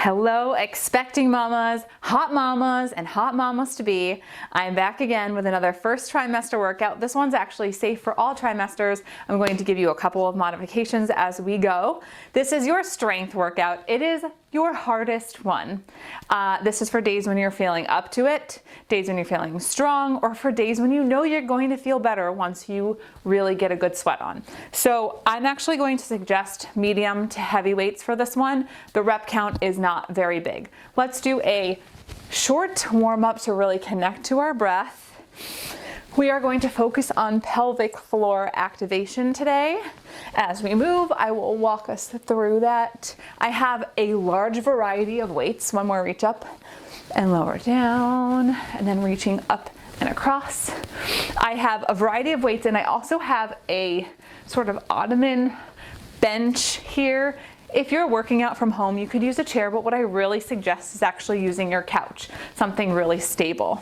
Hello, expecting mamas, and hot mamas to be. I'm back again with another first trimester workout. This one's actually safe for all trimesters. I'm going to give you a couple of modifications as we go. This is your strength workout. It is your hardest one. This is for days when you're feeling up to it, days when you're feeling strong, or for days when you know you're going to feel better once you really get a good sweat on. So I'm actually going to suggest medium to heavy weights for this one. The rep count is not very big. Let's do a short warm up to really connect to our breath. We are going to focus on pelvic floor activation today. As we move, I will walk us through that. I have a large variety of weights. One more reach up and lower down, and then reaching up and across. I have a variety of weights, and I also have a sort of ottoman bench here. If you're working out from home, you could use a chair, but what I really suggest is actually using your couch, something really stable.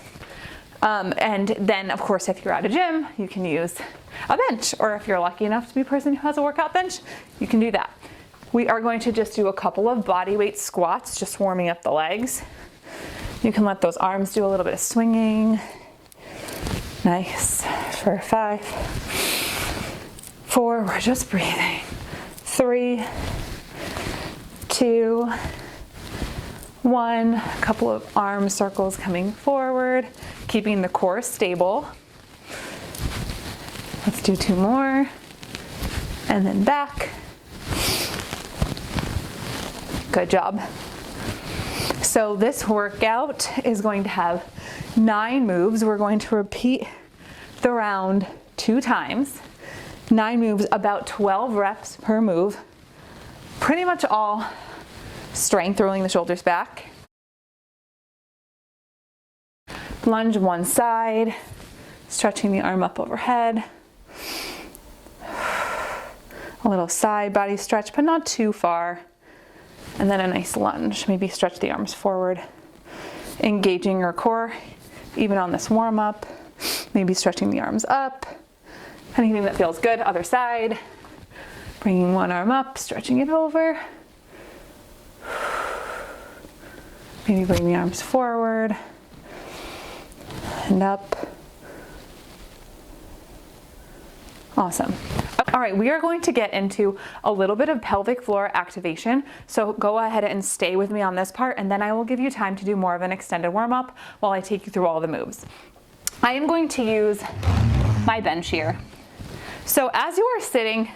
And then of course, if you're at a gym, you can use a bench, or if you're lucky enough to be a person who has a workout bench, you can do that. We are going to just do a couple of body weight squats, just warming up the legs. You can let those arms do a little bit of swinging. Nice. For 5, 4, we're just breathing. 3, 2, 1, a couple of arm circles coming forward, keeping the core stable. Let's do 2 more, and then back. Good job. So this workout is going to have 9 moves. We're going to repeat the round 2 times. 9 moves, about 12 reps per move. Pretty much all strength, rolling the shoulders back. Lunge one side, stretching the arm up overhead. A little side body stretch, but not too far. And then a nice lunge, maybe stretch the arms forward. Engaging your core, even on this warm up. Maybe stretching the arms up. Anything that feels good, other side. Bringing one arm up, stretching it over. Maybe bring the arms forward and up. Awesome. All right, we are going to get into a little bit of pelvic floor activation. So go ahead and stay with me on this part, and then I will give you time to do more of an extended warm up while I take you through all the moves. I am going to use my bench here. So as you are sitting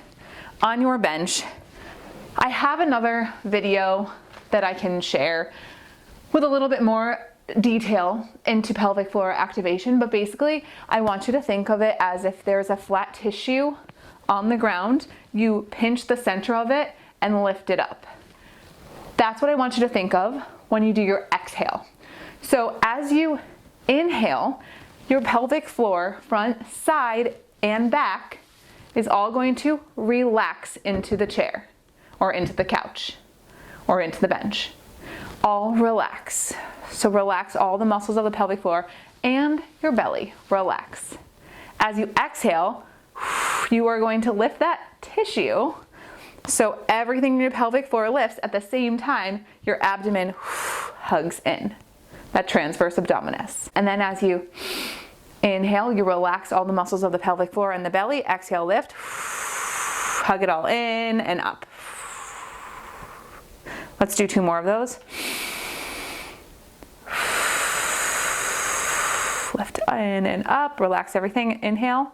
on your bench, I have another video that I can share with a little bit more detail into pelvic floor activation, but basically I want you to think of it as if there's a flat tissue on the ground, you pinch the center of it and lift it up. That's what I want you to think of when you do your exhale. So as you inhale, your pelvic floor, front, side, and back is all going to relax into the chair, or into the couch, or into the bench. All relax. So relax all the muscles of the pelvic floor and your belly, relax. As you exhale, you are going to lift that tissue, so everything in your pelvic floor lifts at the same time your abdomen hugs in, that transverse abdominis. And then as you inhale, you relax all the muscles of the pelvic floor and the belly. Exhale, lift, hug it all in and up. Let's do 2 more of those. Lift in and up, relax everything, inhale.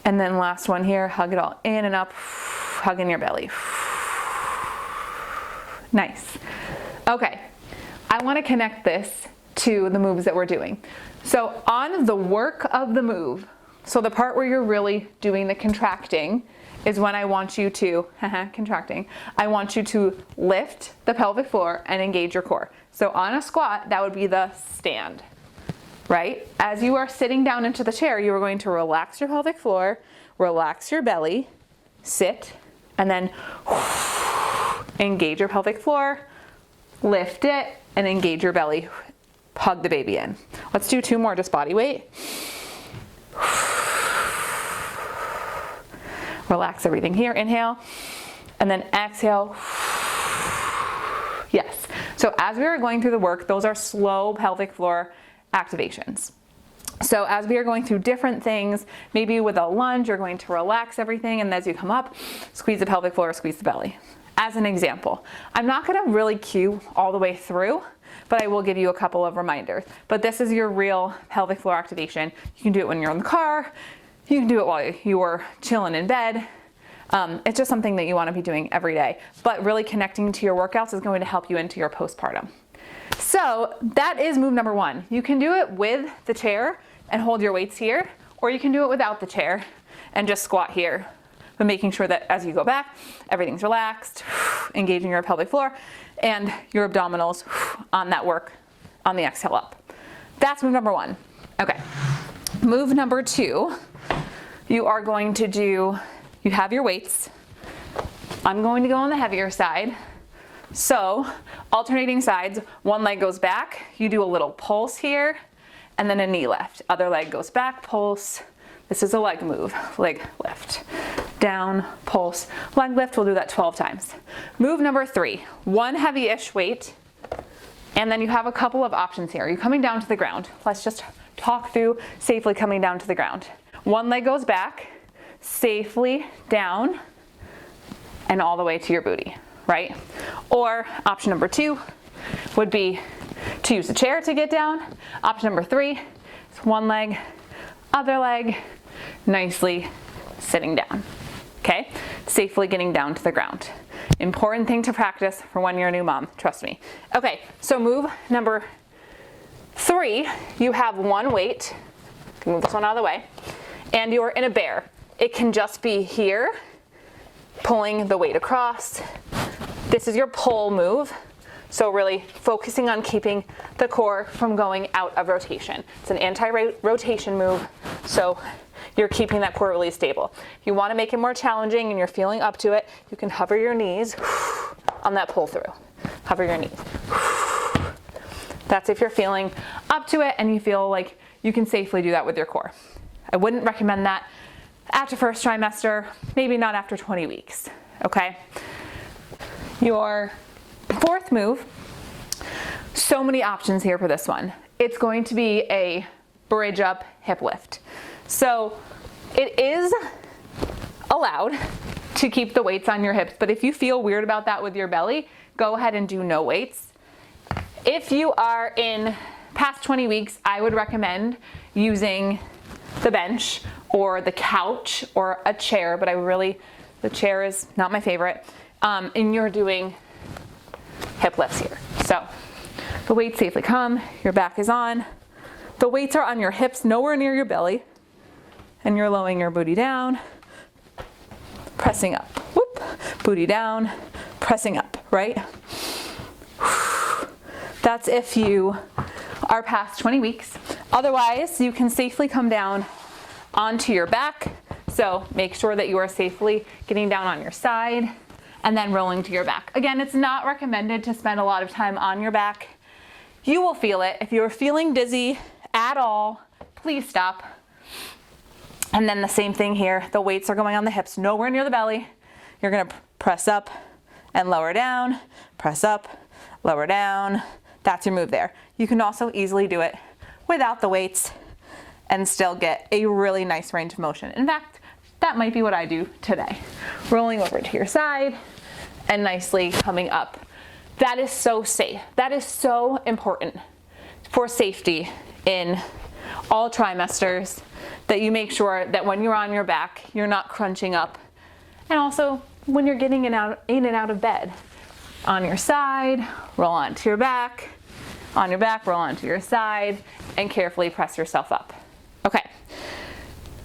And then last one here, hug it all in and up, hug in your belly. Nice. Okay, I want to connect this to the moves that we're doing. So on the work of the move, so the part where you're really doing the contracting is when I want you to, contracting, I want you to lift the pelvic floor and engage your core. So on a squat, that would be the stand, right? As you are sitting down into the chair, you are going to relax your pelvic floor, relax your belly, sit, and then engage your pelvic floor, lift it, and engage your belly. Hug the baby in. Let's do 2 more, just body weight. Relax everything here, inhale, and then exhale. Yes. So as we are going through the work, those are slow pelvic floor activations. So as we are going through different things, maybe with a lunge, you're going to relax everything, and as you come up, squeeze the pelvic floor, squeeze the belly. As an example, I'm not going to really cue all the way through, but I will give you a couple of reminders. But this is your real pelvic floor activation. You can do it when you're in the car. You can do it while you're chilling in bed. It's just something that you want to be doing every day. But really connecting to your workouts is going to help you into your postpartum. So that is move number 1. You can do it with the chair and hold your weights here, or you can do it without the chair and just squat here. But making sure that as you go back, everything's relaxed, engaging your pelvic floor and your abdominals on that work on the exhale up. That's move number 1. Okay. Move number 2, you are going to do, you have your weights. I'm going to go on the heavier side. So alternating sides, one leg goes back, you do a little pulse here, and then a knee lift. Other leg goes back, pulse. This is a leg move, leg lift. Down, pulse, leg lift. We'll do that 12 times. Move number 3, one heavy-ish weight, and then you have a couple of options here. You're coming down to the ground. Let's just talk through safely coming down to the ground. One leg goes back, safely down, and all the way to your booty, right? Or option number 2 would be to use a chair to get down. Option number 3 is one leg, other leg, nicely sitting down. Okay, safely getting down to the ground. Important thing to practice for when you're a new mom, trust me. Okay, so move number 3, you have one weight, move this one out of the way, and you're in a bear. It can just be here, pulling the weight across. This is your pull move. So really focusing on keeping the core from going out of rotation. It's an anti-rotation move, so you're keeping that core really stable. If you want to make it more challenging and you're feeling up to it, you can hover your knees on that pull through. Hover your knees. That's if you're feeling up to it and you feel like you can safely do that with your core. I wouldn't recommend that after first trimester, maybe not after 20 weeks, okay? Your 4th move, so many options here for this one. It's going to be a bridge up hip lift. So it is allowed to keep the weights on your hips, but if you feel weird about that with your belly, go ahead and do no weights. If you are in past 20 weeks, I would recommend using the bench or the couch or a chair, but the chair is not my favorite. And you're doing hip lifts here. So the weights safely come, your back is on. The weights are on your hips, nowhere near your belly. And you're lowering your booty down, pressing up. Whoop, booty down, pressing up, right? That's if you are past 20 weeks. Otherwise, you can safely come down onto your back. So make sure that you are safely getting down on your side and then rolling to your back. Again, it's not recommended to spend a lot of time on your back. You will feel it. If you're feeling dizzy at all, please stop. And then the same thing here. The weights are going on the hips, nowhere near the belly. You're gonna press up and lower down, press up, lower down. That's your move there. You can also easily do it without the weights and still get a really nice range of motion. In fact, that might be what I do today. Rolling over to your side and nicely coming up. That is so safe. That is so important for safety in all trimesters, that you make sure that when you're on your back, you're not crunching up. And also when you're getting in and out of bed. On your side, roll onto your back. On your back, roll onto your side, and carefully press yourself up. Okay.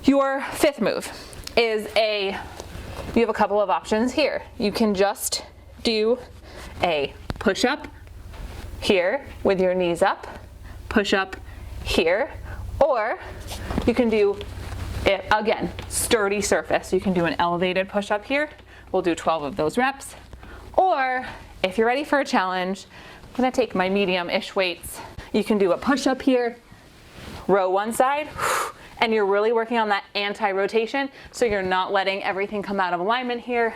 Your 5th move is you have a couple of options here. You can just do a push-up here with your knees up, push-up here, or you can do it, again, sturdy surface. You can do an elevated push-up here. We'll do 12 of those reps. Or if you're ready for a challenge, I'm gonna take my medium-ish weights. You can do a push-up here, row one side, and you're really working on that anti-rotation, so you're not letting everything come out of alignment here.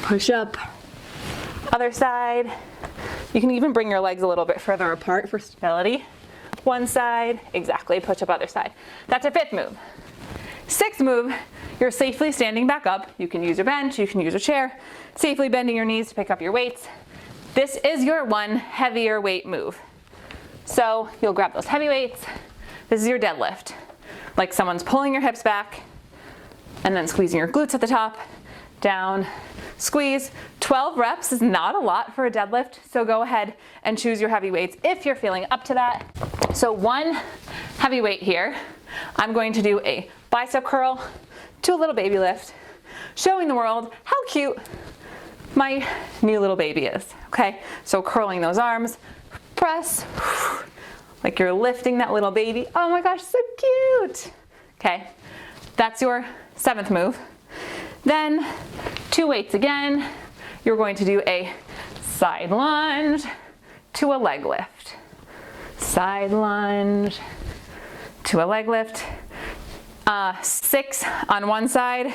Push up, other side, You can even bring your legs a little bit further apart for stability. One side, exactly, push up other side. That's a 5th move. 6th move, you're safely standing back up. You can use your bench, you can use a chair, safely bending your knees to pick up your weights. This is your one heavier weight move. So you'll grab those heavy weights. This is your deadlift. Like someone's pulling your hips back and then squeezing your glutes at the top, down, squeeze. 12 reps is not a lot for a deadlift, so go ahead and choose your heavy weights if you're feeling up to that. So one heavy weight here. I'm going to do a bicep curl to a little baby lift, showing the world how cute my new little baby is, okay? So curling those arms, press, like you're lifting that little baby. Oh my gosh, so cute. Okay, that's your 7th move. Then 2 weights again. You're going to do a side lunge to a leg lift. Side lunge to a leg lift. 6 on one side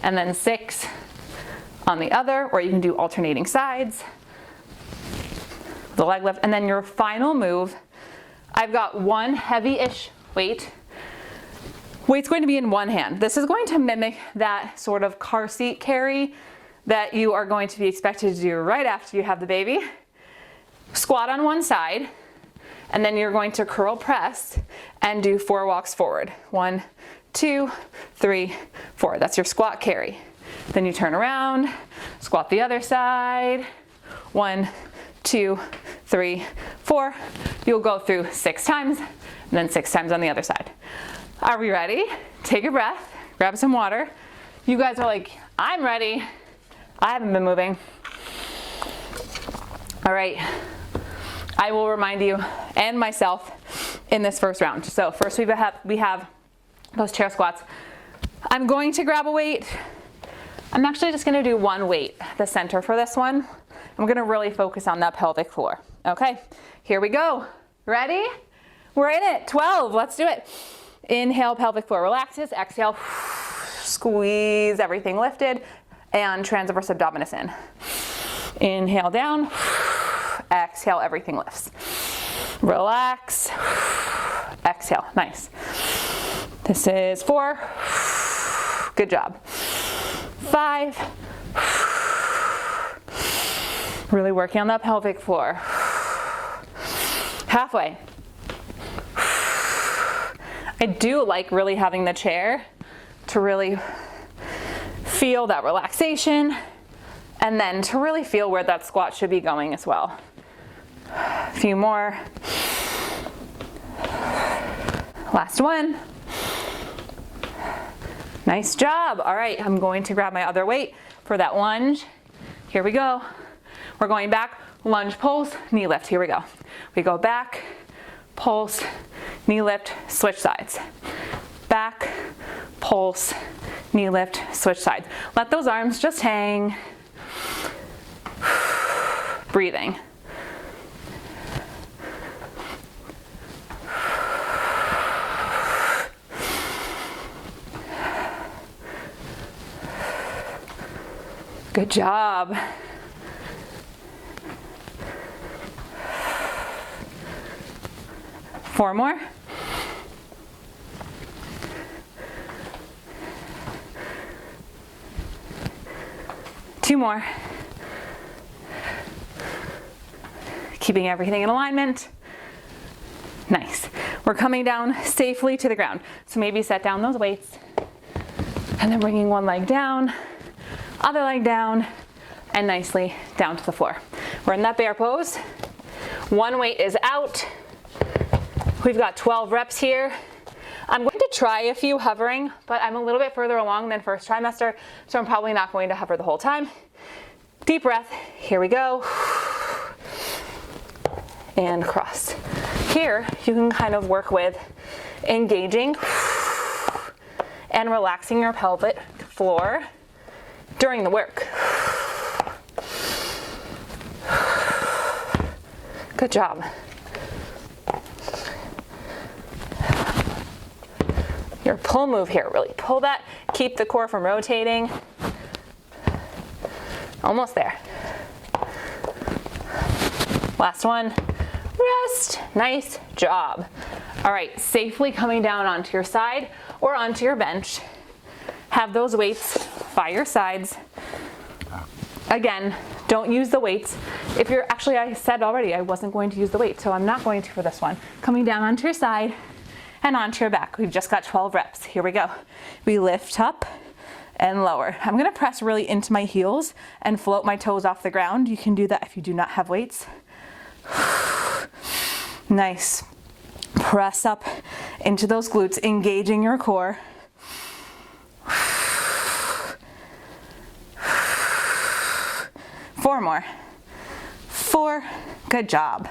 and then 6 on the other, or you can do alternating sides. The leg lift, and then your final move, I've got one heavy-ish weight. Weight's going to be in one hand. This is going to mimic that sort of car seat carry that you are going to be expected to do right after you have the baby. Squat on one side, and then you're going to curl press and do 4 walks forward. 1, 2, 3, 4. That's your squat carry. Then you turn around, squat the other side. 1, 2, 3, 4. You'll go through 6 times, and then 6 times on the other side. Are we ready? Take a breath, grab some water. You guys are like, I'm ready. I haven't been moving. All right, I will remind you and myself in this first round. So first we have those chair squats. I'm going to grab a weight. I'm actually just gonna do one weight, the center for this one. I'm gonna really focus on that pelvic floor. Okay, here we go. Ready? We're in it, 12, let's do it. Inhale, pelvic floor relaxes. Exhale, squeeze everything lifted, and transverse abdominis in. Inhale down, exhale, everything lifts. Relax, exhale, nice. This is 4, good job. 5, really working on that pelvic floor. Halfway. I do like really having the chair to really feel that relaxation and then to really feel where that squat should be going as well. A few more. Last one. Nice job. All right, I'm going to grab my other weight for that lunge. Here we go. We're going back, lunge, pulse, knee lift. Here we go. We go back, pulse, knee lift, switch sides. Back, pulse, knee lift, switch sides. Let those arms just hang. Breathing. Good job. Four more. Two more. Keeping everything in alignment. Nice. We're coming down safely to the ground. So maybe set down those weights and then bringing one leg down, other leg down, and nicely down to the floor. We're in that bear pose. One weight is out. We've got 12 reps here. I'm going to try a few hovering, but I'm a little bit further along than first trimester, so I'm probably not going to hover the whole time. Deep breath, here we go. And cross. Here, you can kind of work with engaging and relaxing your pelvic floor during the work. Good job. Your pull move here, really pull that, keep the core from rotating. Almost there. Last one, rest. Nice job. All right, safely coming down onto your side or onto your bench. Have those weights by your sides. Again, don't use the weights. If you're, actually I said already I wasn't going to use the weight, so I'm not going to for this one. Coming down onto your side and onto your back. We've just got 12 reps. Here we go. We lift up and lower. I'm gonna press really into my heels and float my toes off the ground. You can do that if you do not have weights. Nice. Press up into those glutes, engaging your core. 4 more. 4, good job.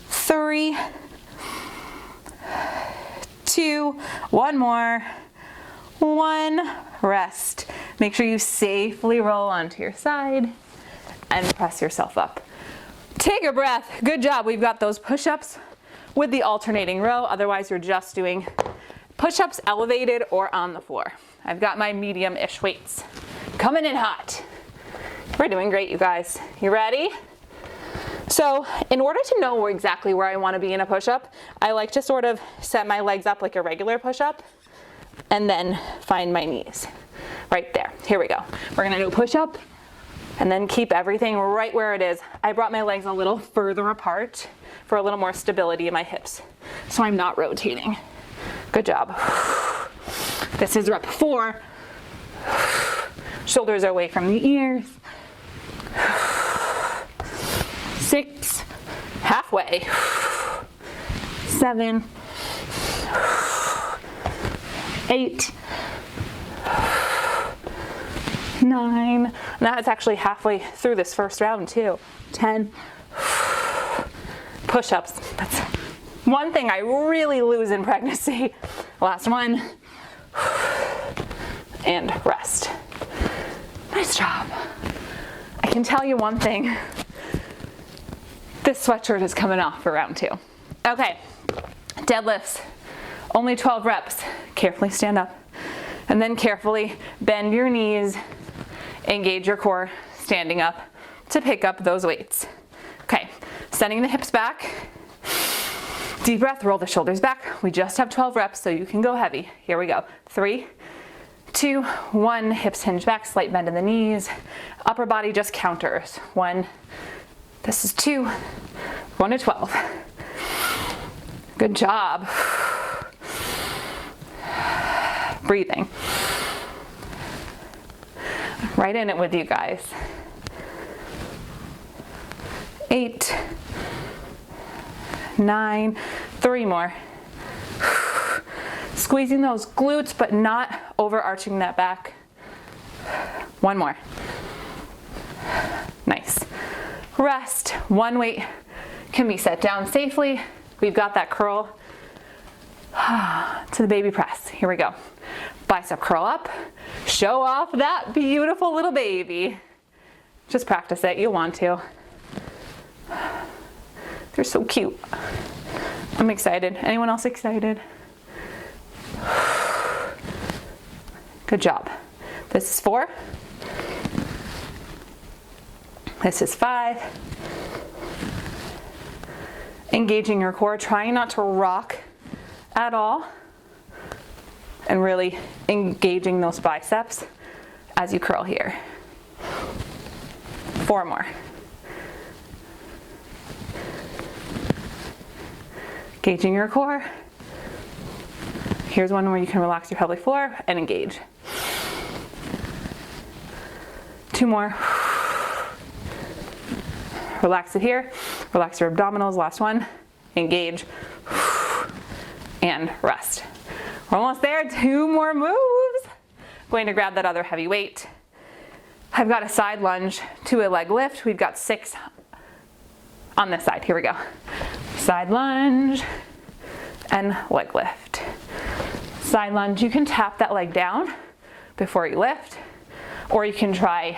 3, 2, 1 more. 1, rest. Make sure you safely roll onto your side and press yourself up. Take a breath. Good job. We've got those push-ups with the alternating row. Otherwise, you're just doing push-ups elevated or on the floor. I've got my medium-ish weights coming in hot. We're doing great, you guys. You ready? So in order to know exactly where I want to be in a push-up, I like to sort of set my legs up like a regular push-up and then find my knees right there. Here we go. We're gonna do a push-up and then keep everything right where it is. I brought my legs a little further apart for a little more stability in my hips, so I'm not rotating. Good job. This is rep 4. Shoulders are away from the ears. 6, halfway. 7, 8, 9. Now it's actually halfway through this first round too. 10. Push-ups. That's one thing I really lose in pregnancy. Last one. And rest. Nice job. I can tell you one thing. This sweatshirt is coming off for round 2. Okay, deadlifts. Only 12 reps. Carefully stand up. And then carefully bend your knees, engage your core, standing up to pick up those weights. Okay, sending the hips back. Deep breath, roll the shoulders back. We just have 12 reps, so you can go heavy. Here we go. 3, 2, 1, hips hinge back, slight bend in the knees. Upper body just counters. 1, this is 2, 1 to 12. Good job. Breathing. Right in it with you guys. 8, 9, 3 more. Squeezing those glutes, but not overarching that back. 1 more. Nice. Rest. 1 weight can be set down safely. We've got that curl to the baby press. Here we go. Bicep curl up. Show off that beautiful little baby. Just practice it. You'll want to. They're so cute. I'm excited. Anyone else excited? Good job. This is 4. This is 5. Engaging your core, trying not to rock at all, and really engaging those biceps as you curl here. 4 more. Engaging your core. Here's one where you can relax your pelvic floor and engage. 2 more. Relax it here. Relax your abdominals. Last one. Engage. And rest. We're almost there. 2 more moves. Going to grab that other heavy weight. I've got a side lunge to a leg lift. We've got 6 on this side. Here we go. Side lunge and leg lift. Side lunge, you can tap that leg down before you lift, or you can try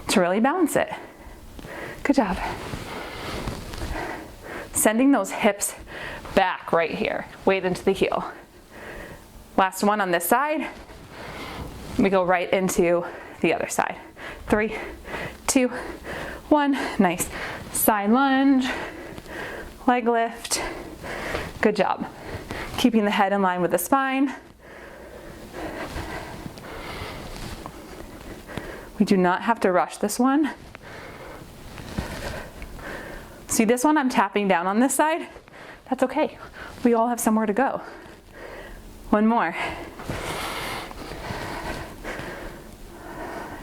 to really balance it. Good job. Sending those hips back right here, weight into the heel. Last one on this side. We go right into the other side. 3, 2, 1, nice. Side lunge, leg lift. Good job. Keeping the head in line with the spine. We do not have to rush this one. See this one, I'm tapping down on this side. That's okay. We all have somewhere to go. One more.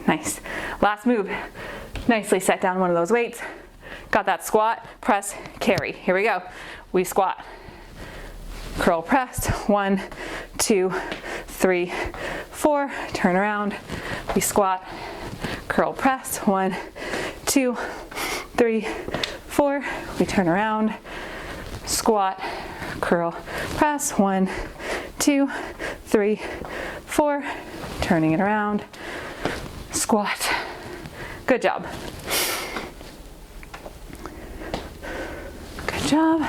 Nice. Last move. Nicely set down one of those weights. Got that squat, press, carry. Here we go. We squat. Curl press. 1, 2, 3, 4. Turn around. We squat. Curl press. 1, 2, 3, 4. We turn around. Squat. Curl press. 1, 2, 3, 4. Turning it around. Squat. Good job. Good job.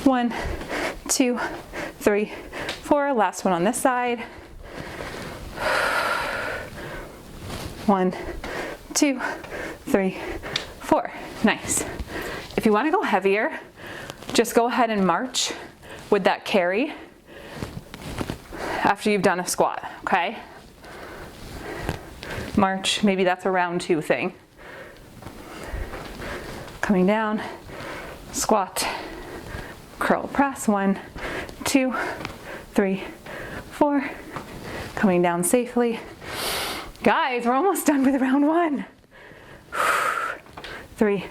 1, 2, 3, 4. Last one on this side. 1, 2, 3, 4. Nice. If you want to go heavier, just go ahead and march with that carry after you've done a squat, okay? March, maybe that's a round 2 thing. Coming down, squat, curl press, 1, 2, 3, 4. Coming down safely. Guys, we're almost done with round 1. 3,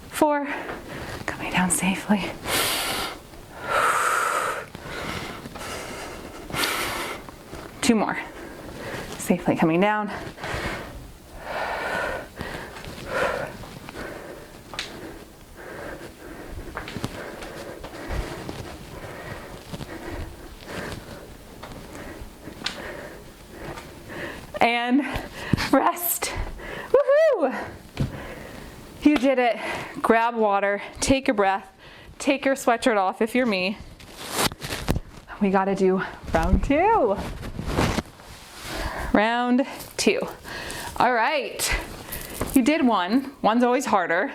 4. Coming down safely. 2 more. Safely coming down. And rest. Woohoo! You did it. Grab water, take a breath, take your sweatshirt off if you're me. We gotta do round 2. Round 2. All right. You did one. One's always harder.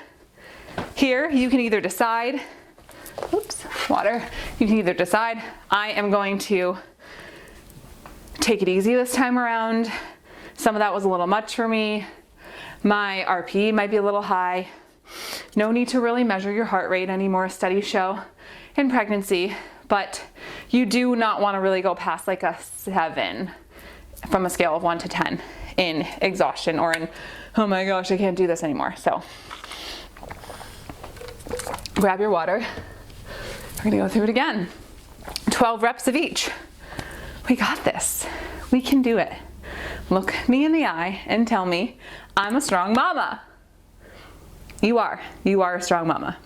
Here, you can either decide, oops, water. You can either decide, I am going to take it easy this time around. Some of that was a little much for me. My RP might be a little high. No need to really measure your heart rate anymore. Studies show in pregnancy, but you do not want to really go past like a 7 from a scale of 1 to 10 in exhaustion or in, oh my gosh, I can't do this anymore. So grab your water. We're gonna go through it again. 12 reps of each. We got this. We can do it. Look me in the eye and tell me, I'm a strong mama. You are. You are a strong mama.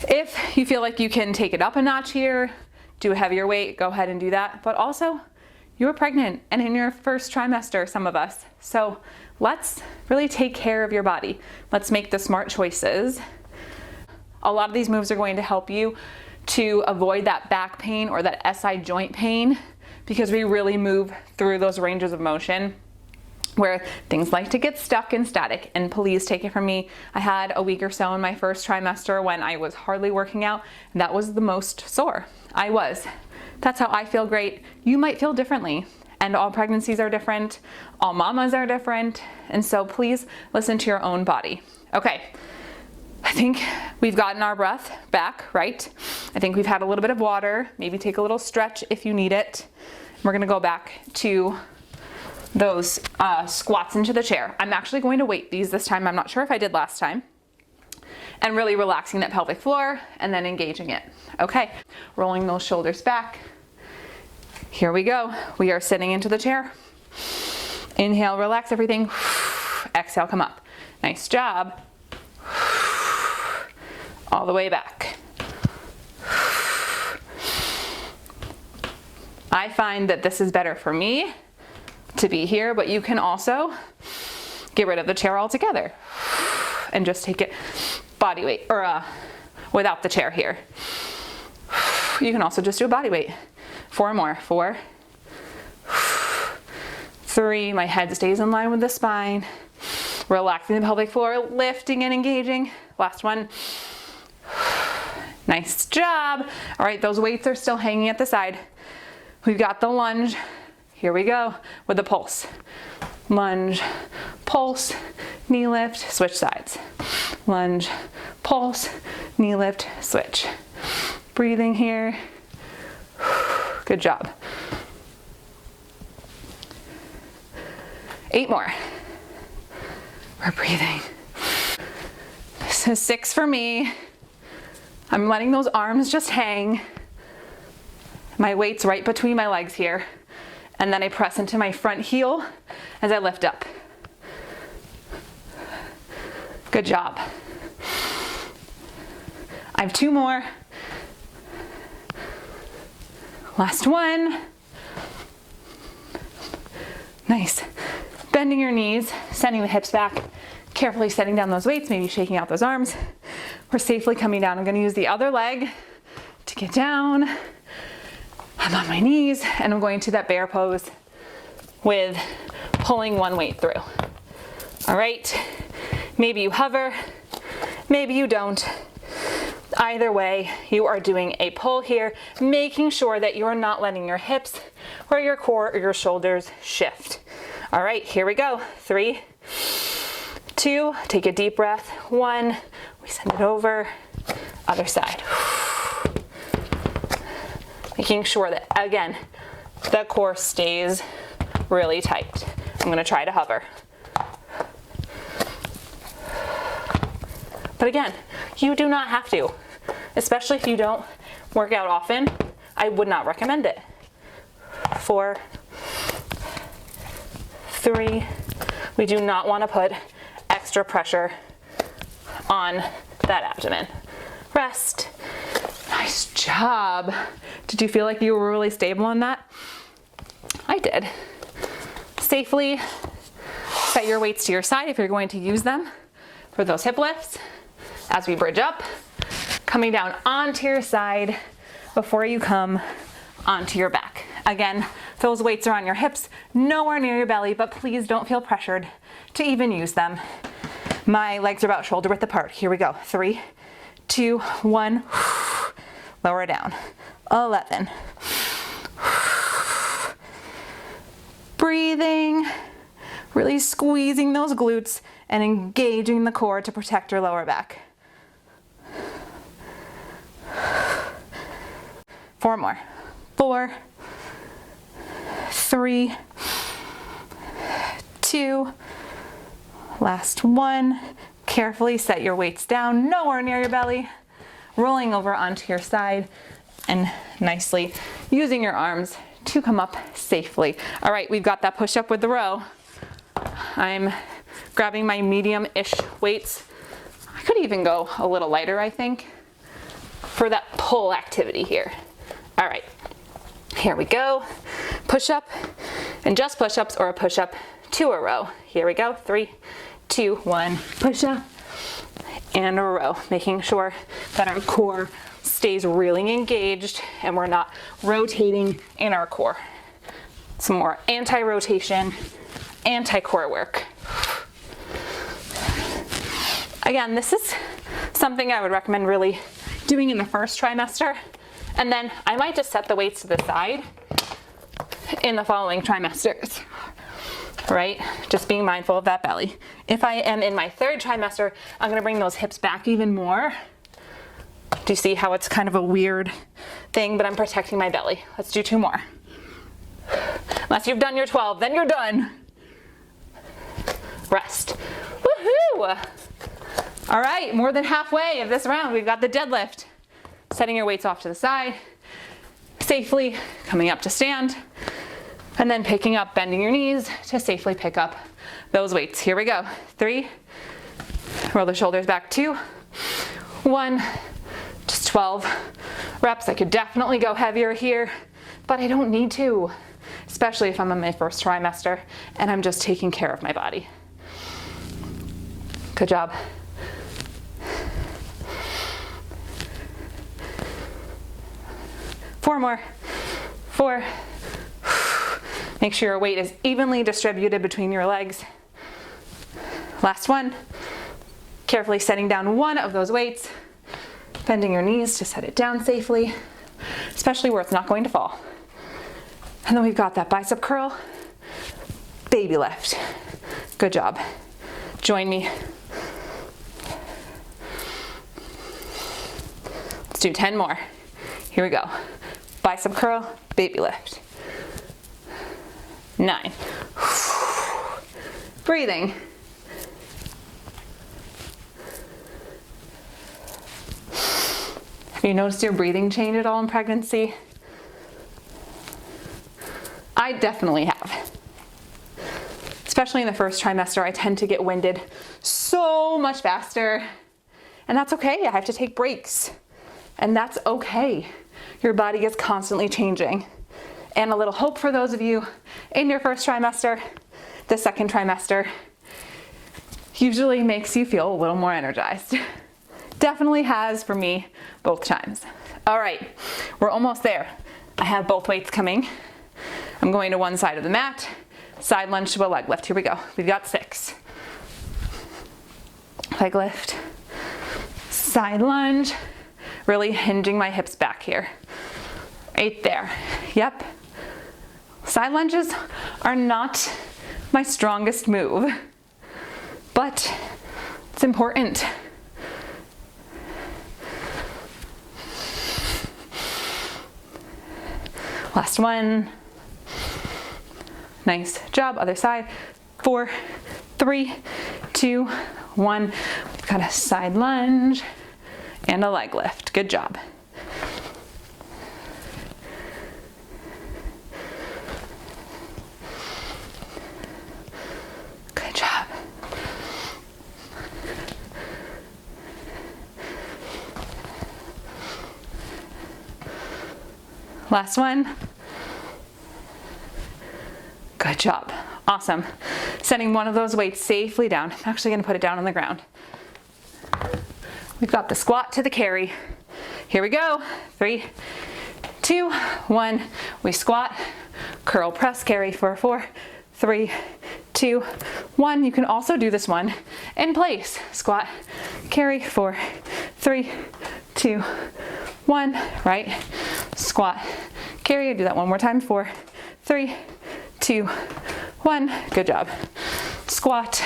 If you feel like you can take it up a notch here, do a heavier weight, go ahead and do that. But also, you're pregnant and in your first trimester, some of us. So let's really take care of your body. Let's make the smart choices. A lot of these moves are going to help you to avoid that back pain or that SI joint pain, because we really move through those ranges of motion where things like to get stuck and static. And please take it from me, I had a week or so in my first trimester when I was hardly working out, and that was the most sore I was. That's how I feel great. You might feel differently, and all pregnancies are different, all mamas are different, and so please listen to your own body. Okay, I think we've gotten our breath back, right? I think we've had a little bit of water, maybe take a little stretch if you need it. We're gonna go back to those squats into the chair. I'm actually going to weight these this time. I'm not sure if I did last time. And really relaxing that pelvic floor and then engaging it. Okay, rolling those shoulders back. Here we go. We are sitting into the chair. Inhale, relax everything. Exhale, come up. Nice job. All the way back. I find that this is better for me to be here, but you can also get rid of the chair altogether and just take it body weight or without the chair here. You can also just do a body weight. 4 more. 4, 3, my head stays in line with the spine. Relaxing the pelvic floor, lifting and engaging. Last one. Nice job. All right, those weights are still hanging at the side. We've got the lunge. Here we go with the pulse. Lunge, pulse, knee lift, switch sides. Lunge, pulse, knee lift, switch. Breathing here. Good job. 8 more. We're breathing. This is 6 for me. I'm letting those arms just hang. My weight's right between my legs here. And then I press into my front heel as I lift up. Good job. I have 2 more. Last one. Nice. Bending your knees, sending the hips back, carefully setting down those weights, maybe shaking out those arms. We're safely coming down. I'm going to use the other leg to get down. I'm on my knees and I'm going to that bear pose with pulling one weight through. All right, maybe you hover, maybe you don't. Either way, you are doing a pull here, making sure that you're not letting your hips or your core or your shoulders shift. All right, here we go. 3, 2, take a deep breath. 1, we send it over, other side. Making sure that, again, the core stays really tight. I'm gonna try to hover. But again, you do not have to, especially if you don't work out often. I would not recommend it. 4, 3, we do not want to put extra pressure on that abdomen. Rest. Nice job. Did you feel like you were really stable on that? I did. Safely set your weights to your side if you're going to use them for those hip lifts. As we bridge up, coming down onto your side before you come onto your back. Again, those weights are on your hips, nowhere near your belly, but please don't feel pressured to even use them. My legs are about shoulder width apart. Here we go. 3, 2, 1. Lower down. 11. Breathing, really squeezing those glutes and engaging the core to protect your lower back. 4 more. 4, 3, 2, last one. Carefully set your weights down, nowhere near your belly, rolling over onto your side and nicely using your arms to come up safely. All right, we've got that push up with the row. I'm grabbing my medium-ish weights. I could even go a little lighter, I think, for that pull activity here. All right, here we go. Push up and just push ups or a push up to a row. Here we go. 3, 2, 1, push up and a row, making sure that our core stays really engaged and we're not rotating in our core. Some more anti-rotation, anti-core work. Again, this is something I would recommend really doing in the first trimester, and then I might just set the weights to the side in the following trimesters, right? Just being mindful of that belly. If I am in my third trimester, I'm gonna bring those hips back even more. Do you see how it's kind of a weird thing, but I'm protecting my belly. Let's do 2 more. Unless you've done your 12, then you're done. Rest. Woohoo! All right, more than halfway of this round. We've got the deadlift. Setting your weights off to the side, safely coming up to stand, and then picking up, bending your knees to safely pick up those weights. Here we go. 3, roll the shoulders back. 2, 1, just 12 reps. I could definitely go heavier here, but I don't need to, especially if I'm in my first trimester and I'm just taking care of my body. Good job. Four more. 4. Make sure your weight is evenly distributed between your legs. Last one. Carefully setting down one of those weights, bending your knees to set it down safely, especially where it's not going to fall. And then we've got that bicep curl, baby lift. Good job. Join me. Let's do 10 more. Here we go. Bicep curl, baby lift. 9. Breathing. Have you noticed your breathing change at all in pregnancy? I definitely have. Especially in the first trimester, I tend to get winded so much faster. And that's okay, I have to take breaks. And that's okay. Your body is constantly changing. And a little hope for those of you in your first trimester, the second trimester usually makes you feel a little more energized. Definitely has for me both times. All right, we're almost there. I have both weights coming. I'm going to one side of the mat, side lunge to a leg lift. Here we go. We've got 6. Leg lift, side lunge, really hinging my hips back here. Right there. Yep. Side lunges are not my strongest move, but it's important. Last one. Nice job. Other side. 4, 3, 2, 1. We've got a side lunge and a leg lift. Good job. Good job. Last one. Good job. Awesome. Setting one of those weights safely down. I'm actually going to put it down on the ground. We've got the squat to the carry. Here we go. 3, 2, 1. We squat, curl, press, carry for 4, 3, 2, 1. You can also do this one in place. Squat, carry, 4, 3, 2, 1. Right? Squat, carry. Do that one more time. 4, 3, 2, 1. Good job. Squat,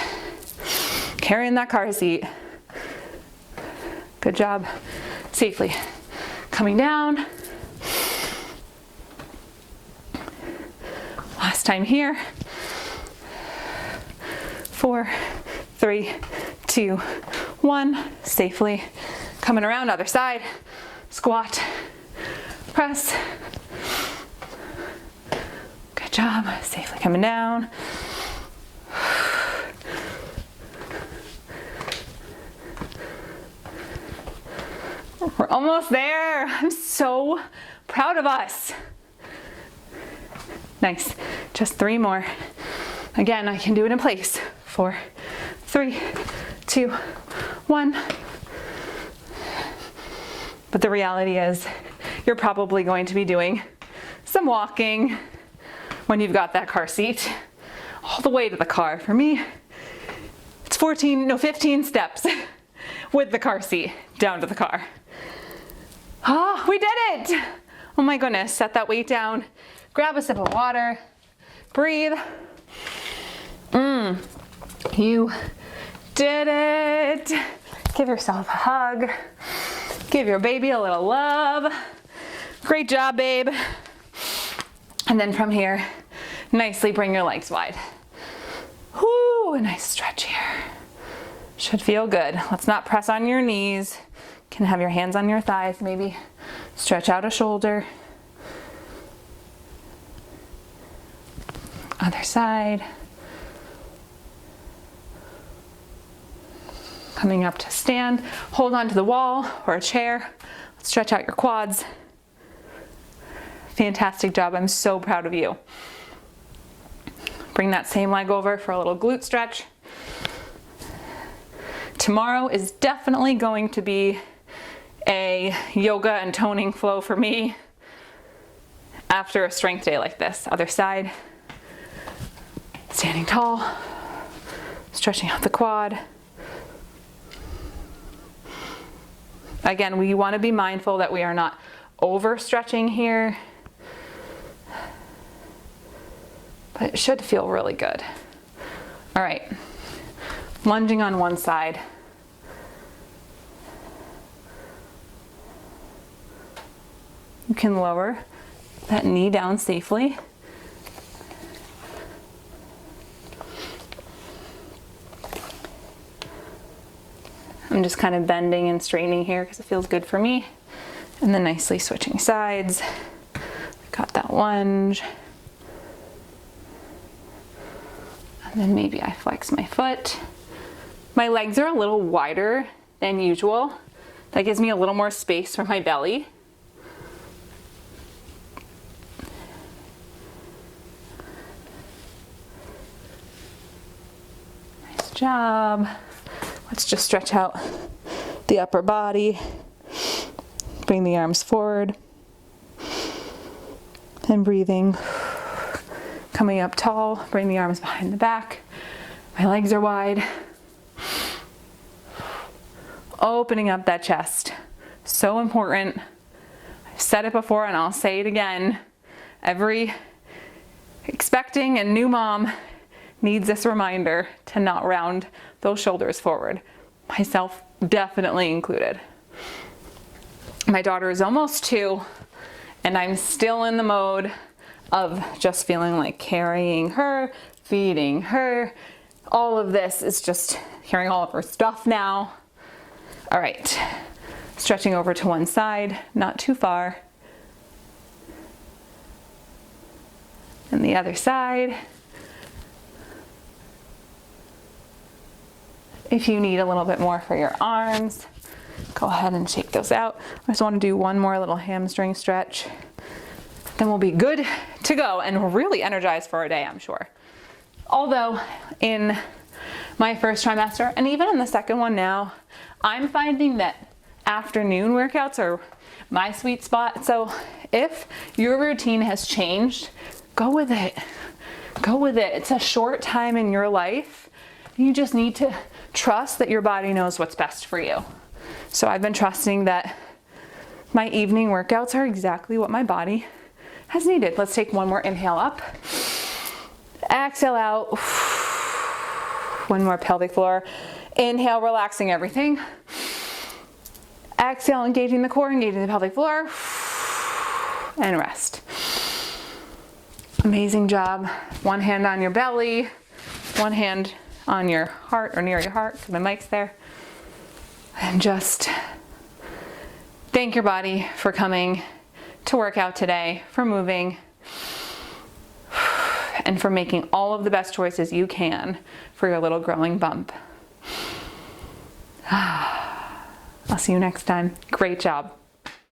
carrying that car seat. Good job. Safely coming down. Last time here. 4, 3, 2, 1. Safely coming around, other side. Squat, press. Good job. Safely coming down. We're almost there. I'm so proud of us. Nice. Just 3 more. Again, I can do it in place. 4, 3, 2, 1. But the reality is, you're probably going to be doing some walking when you've got that car seat all the way to the car. For me, it's 15 steps with the car seat down to the car. Oh, we did it! Oh my goodness, set that weight down, grab a sip of water, breathe. You did it! Give yourself a hug. Give your baby a little love. Great job, babe. And then from here, nicely bring your legs wide. Whoo, a nice stretch here. Should feel good. Let's not press on your knees. You can have your hands on your thighs, maybe stretch out a shoulder. Other side. Coming up to stand, hold on to the wall or a chair. Stretch out your quads. Fantastic job, I'm so proud of you. Bring that same leg over for a little glute stretch. Tomorrow is definitely going to be a yoga and toning flow for me after a strength day like this. Other side, standing tall, stretching out the quad. Again, we want to be mindful that we are not overstretching here, but it should feel really good. All right, lunging on one side. You can lower that knee down safely. I'm just kind of bending and straightening here because it feels good for me. And then nicely switching sides. Got that lunge. And then maybe I flex my foot. My legs are a little wider than usual. That gives me a little more space for my belly. Nice job. Let's just stretch out the upper body. Bring the arms forward. And breathing. Coming up tall, bring the arms behind the back. My legs are wide. Opening up that chest. So important. I've said it before and I'll say it again. Every expecting and new mom needs this reminder to not round those shoulders forward. Myself definitely included. My daughter is almost 2 and I'm still in the mode of just feeling like carrying her, feeding her. All of this is just carrying all of her stuff now. All right, stretching over to one side, not too far. And the other side. If you need a little bit more for your arms, go ahead and shake those out. I just want to do one more little hamstring stretch. Then we'll be good to go and really energized for a day, I'm sure. Although in my first trimester, and even in the second one now, I'm finding that afternoon workouts are my sweet spot. So if your routine has changed, go with it. Go with it. It's a short time in your life. You just need to trust that your body knows what's best for you. So I've been trusting that my evening workouts are exactly what my body has needed. Let's take one more inhale up. Exhale out. One more pelvic floor. Inhale, relaxing everything. Exhale, engaging the core, engaging the pelvic floor. And rest. Amazing job. One hand on your belly, one hand on your heart or near your heart, because my mic's there. And just thank your body for coming to work out today, for moving, and for making all of the best choices you can for your little growing bump. I'll see you next time. Great job.